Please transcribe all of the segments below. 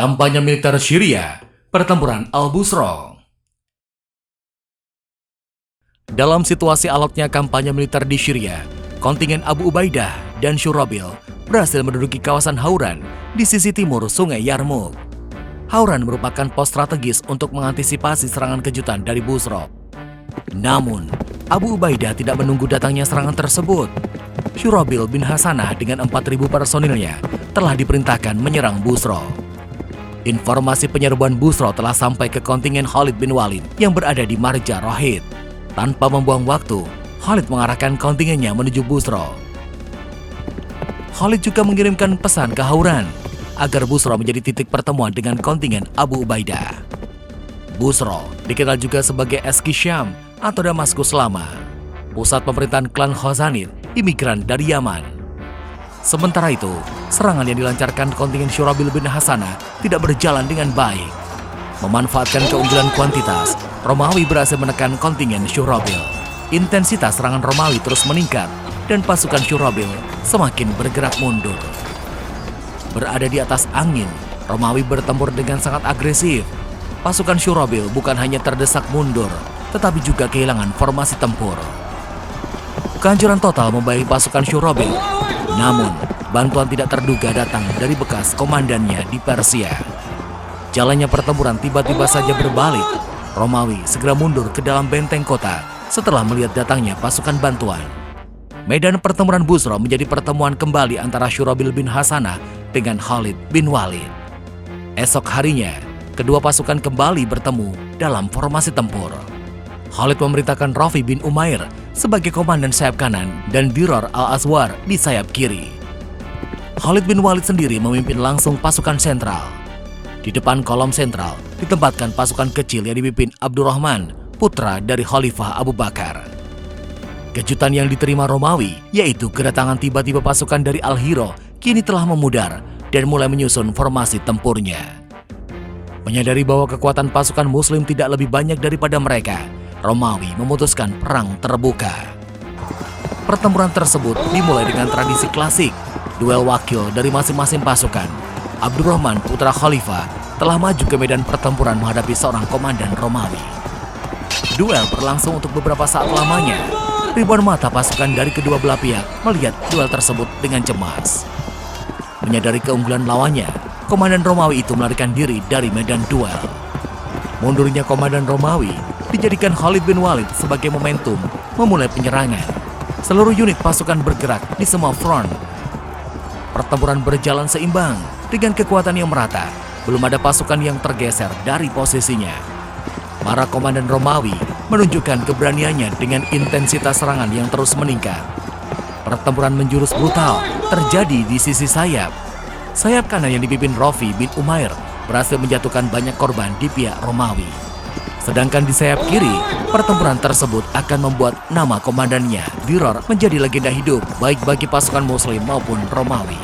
Kampanye militer Syria, pertempuran Al-Busra. Dalam situasi alotnya kampanye militer di Syria, kontingen Abu Ubaidah dan Syurabil berhasil menduduki kawasan Hauran di sisi timur Sungai Yarmouk. Hauran merupakan pos strategis untuk mengantisipasi serangan kejutan dari Busra. Namun, Abu Ubaidah tidak menunggu datangnya serangan tersebut. Syurabil bin Hasanah dengan 4.000 personilnya telah diperintahkan menyerang Busra. Informasi penyerbuan Busra telah sampai ke kontingen Khalid bin Walid yang berada di Marja Rohid. Tanpa membuang waktu, Khalid mengarahkan kontingennya menuju Busra. Khalid juga mengirimkan pesan ke Hauran agar Busra menjadi titik pertemuan dengan kontingen Abu Ubaidah. Busra dikenal juga sebagai Eski Syam atau Damaskus Lama, pusat pemerintahan klan Khazanid, imigran dari Yaman. Sementara itu, serangan yang dilancarkan kontingen Syurabil bin Hasanah tidak berjalan dengan baik. Memanfaatkan keunggulan kuantitas, Romawi berhasil menekan kontingen Syurabil. Intensitas serangan Romawi terus meningkat dan pasukan Syurabil semakin bergerak mundur. Berada di atas angin, Romawi bertempur dengan sangat agresif. Pasukan Syurabil bukan hanya terdesak mundur, tetapi juga kehilangan formasi tempur. Kehancuran total membayangi pasukan Syurabil. Namun, bantuan tidak terduga datang dari bekas komandannya di Persia. Jalannya pertempuran tiba-tiba saja berbalik. Romawi segera mundur ke dalam benteng kota setelah melihat datangnya pasukan bantuan. Medan pertempuran Busra menjadi pertemuan kembali antara Syurabil bin Hasanah dengan Khalid bin Walid. Esok harinya, kedua pasukan kembali bertemu dalam formasi tempur. Khalid memerintahkan Rafi bin Umair sebagai komandan sayap kanan dan Dirar al-Aswar di sayap kiri. Khalid bin Walid sendiri memimpin langsung pasukan sentral. Di depan kolom sentral ditempatkan pasukan kecil yang dipimpin Abdurrahman, putra dari Khalifah Abu Bakar. Kejutan yang diterima Romawi, yaitu kedatangan tiba-tiba pasukan dari Al-Hiro, kini telah memudar dan mulai menyusun formasi tempurnya. Menyadari bahwa kekuatan pasukan Muslim tidak lebih banyak daripada mereka, Romawi memutuskan perang terbuka. Pertempuran tersebut dimulai dengan tradisi klasik, duel wakil dari masing-masing pasukan. Abdurrahman, putra Khalifah, telah maju ke medan pertempuran menghadapi seorang komandan Romawi. Duel berlangsung untuk beberapa saat lamanya. Ribuan mata pasukan dari kedua belah pihak melihat duel tersebut dengan cemas. Menyadari keunggulan lawannya, komandan Romawi itu melarikan diri dari medan duel. Mundurnya komandan Romawi dijadikan Khalid bin Walid sebagai momentum memulai penyerangan. Seluruh unit pasukan bergerak di semua front. Pertempuran berjalan seimbang dengan kekuatan yang merata. Belum ada pasukan yang tergeser dari posisinya. Para komandan Romawi menunjukkan keberaniannya dengan intensitas serangan yang terus meningkat. Pertempuran menjurus brutal terjadi di sisi sayap. Sayap kanan yang dipimpin Rafi bin Umair berhasil menjatuhkan banyak korban di pihak Romawi. Sedangkan di sayap kiri, pertempuran tersebut akan membuat nama komandannya, Dirar, menjadi legenda hidup baik bagi pasukan Muslim maupun Romawi.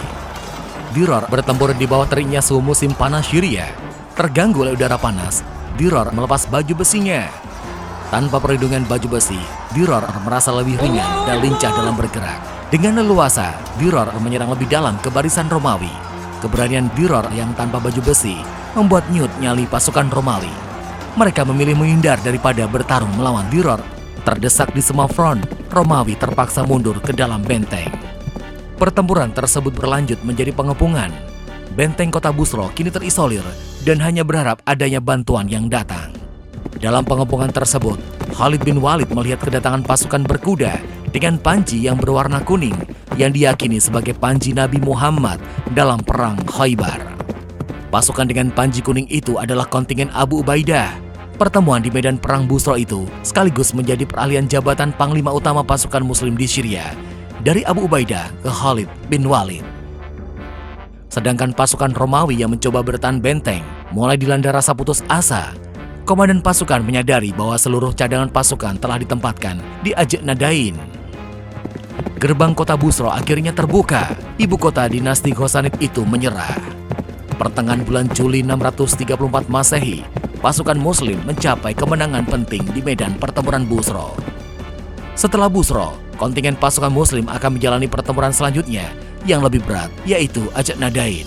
Dirar bertempur di bawah teriknya suhu musim panas Syria. Terganggu oleh udara panas, Dirar melepas baju besinya. Tanpa perlindungan baju besi, Dirar merasa lebih ringan dan lincah dalam bergerak. Dengan leluasa, Dirar menyerang lebih dalam ke barisan Romawi. Keberanian Dirar yang tanpa baju besi membuat nyut nyali pasukan Romawi. Mereka memilih menghindar daripada bertarung melawan Dirar. Terdesak di semua front, Romawi terpaksa mundur ke dalam benteng. Pertempuran tersebut berlanjut menjadi pengepungan. Benteng kota Busra kini terisolir dan hanya berharap adanya bantuan yang datang. Dalam pengepungan tersebut, Khalid bin Walid melihat kedatangan pasukan berkuda dengan panji yang berwarna kuning yang diyakini sebagai panji Nabi Muhammad dalam perang Khaybar. Pasukan dengan panji kuning itu adalah kontingen Abu Ubaidah. Pertemuan di medan perang Busra itu sekaligus menjadi peralihan jabatan panglima utama pasukan Muslim di Syria dari Abu Ubaidah ke Khalid bin Walid. Sedangkan pasukan Romawi yang mencoba bertahan benteng mulai dilanda rasa putus asa. Komandan pasukan menyadari bahwa seluruh cadangan pasukan telah ditempatkan di Ajak Nadain. Gerbang kota Busra akhirnya terbuka. Ibu kota dinasti Ghassanid itu menyerah. Pertengahan bulan Juli 634 Masehi, pasukan Muslim mencapai kemenangan penting di medan pertempuran Busra. Setelah Busra, kontingen pasukan Muslim akan menjalani pertempuran selanjutnya yang lebih berat, yaitu Ajak Nadain.